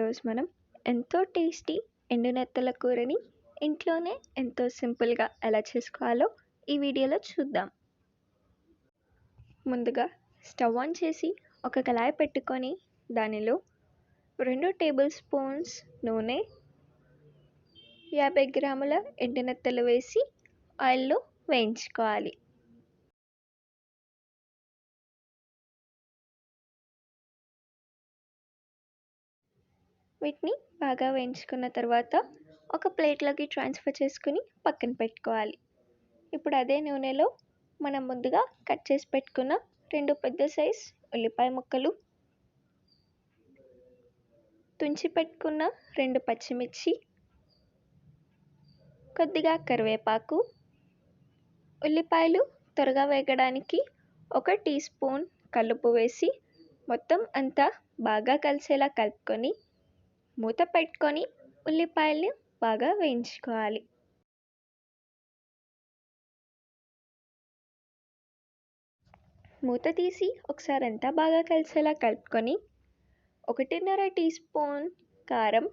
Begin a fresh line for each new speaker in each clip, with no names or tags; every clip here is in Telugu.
ఈరోజు మనం ఎంతో టేస్టీ ఎండునెత్తల కూరని ఇంట్లోనే ఎంతో సింపుల్గా ఎలా చేసుకోవాలో ఈ వీడియోలో చూద్దాం. ముందుగా స్టవ్ ఆన్ చేసి ఒక కళాయి పెట్టుకొని దానిలో 2 టేబుల్ స్పూన్స్ నూనె, 50 గ్రాముల ఎండునెత్తలు వేసి ఆయిల్లో వేయించుకోవాలి. వీటిని బాగా వేయించుకున్న తర్వాత ఒక ప్లేట్లోకి ట్రాన్స్ఫర్ చేసుకుని పక్కన పెట్టుకోవాలి. ఇప్పుడు అదే నూనెలో మనం ముందుగా కట్ చేసి పెట్టుకున్న 2 పెద్ద సైజ్ ఉల్లిపాయ ముక్కలు, తుంచి పెట్టుకున్న 2 పచ్చిమిర్చి, కొద్దిగా కరివేపాకు, ఉల్లిపాయలు త్వరగా వేగడానికి 1 టీ స్పూన్ కల్లుప్పు వేసి మొత్తం అంతా బాగా కలిసేలా కలుపుకొని మూత పెట్టుకొని ఉల్లిపాయలు బాగా వేయించుకోవాలి. మూత తీసి ఒకసారి అంతా బాగా కలిసేలా కలుపుకొని 1.5 టీ స్పూన్ కారం,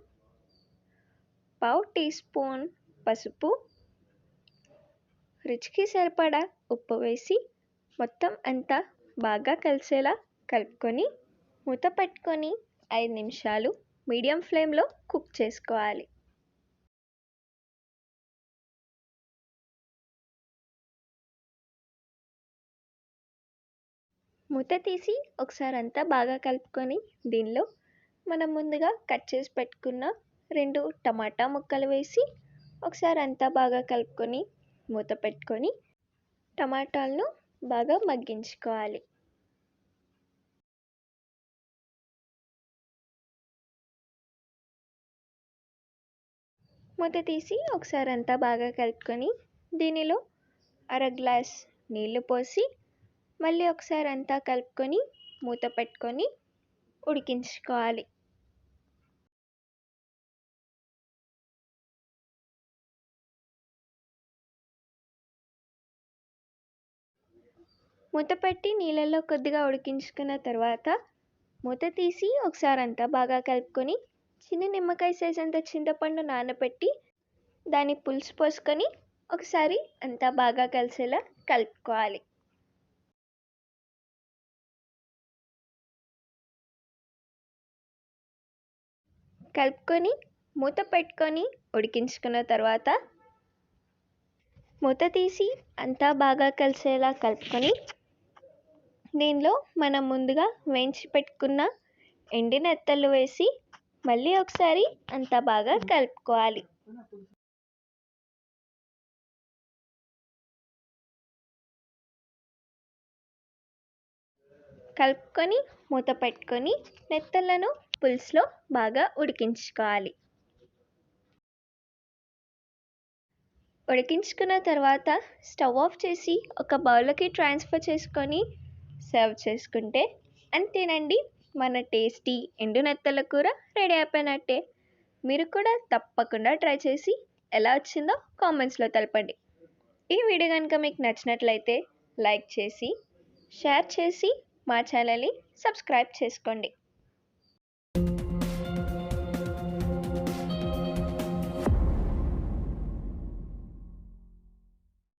పావు టీ స్పూన్ పసుపు, రుచికి సరిపడా ఉప్పు వేసి మొత్తం అంతా బాగా కలిసేలా కలుపుకొని మూత పెట్టుకొని 5 నిమిషాలు మీడియం ఫ్లేమ్లో కుక్ చేసుకోవాలి. మూత తీసి ఒకసారి అంతా బాగా కలుపుకొని దీనిలో మనం ముందుగా కట్ చేసి పెట్టుకున్న 2 టమాటా ముక్కలు వేసి ఒకసారి అంతా బాగా కలుపుకొని మూత పెట్టుకొని టమాటాలను బాగా మగ్గించుకోవాలి. మూత తీసి ఒకసారి అంతా బాగా కలుపుకొని దీనిలో 1/2 గ్లాస్ నీళ్లు పోసి మళ్ళీ ఒకసారి అంతా కలుపుకొని మూత పెట్టుకొని ఉడికించుకోవాలి. మూత పెట్టి నీళ్ళల్లో కొద్దిగా ఉడికించుకున్న తర్వాత మూత తీసి ఒకసారి అంతా బాగా కలుపుకొని చిన్న నిమ్మకాయ సైజ్ అంత చింతపండు నానబెట్టి దాని పులుసు పోసుకొని ఒకసారి అంతా బాగా కలిసేలా కలుపుకోవాలి. కలుపుకొని మూత పెట్టుకొని ఉడికించుకున్న తర్వాత మూత తీసి అంతా బాగా కలిసేలా కలుపుకొని దీనిలో మనం ముందుగా వేయించి పెట్టుకున్న ఎండునెత్తలు వేసి మళ్ళీ ఒకసారి అంతా బాగా కలుపుకోవాలి. కలుపుకొని మూత పెట్టుకొని నెత్తలను పులుసులో బాగా ఉడికించుకోవాలి. ఉడికించుకున్న తర్వాత స్టవ్ ఆఫ్ చేసి ఒక బౌల్లోకి ట్రాన్స్ఫర్ చేసుకొని సర్వ్ చేసుకుంటే అంతేనండి, మన టేస్టీ ఎండునెత్తల కూర రెడీ అయిపోయినట్టే. మీరు కూడా తప్పకుండా ట్రై చేసి ఎలా వచ్చిందో కామెంట్స్లో తెలపండి. ఈ వీడియో కనుక మీకు నచ్చినట్లయితే లైక్ చేసి షేర్ చేసి మా ఛానల్ని సబ్స్క్రైబ్ చేసుకోండి.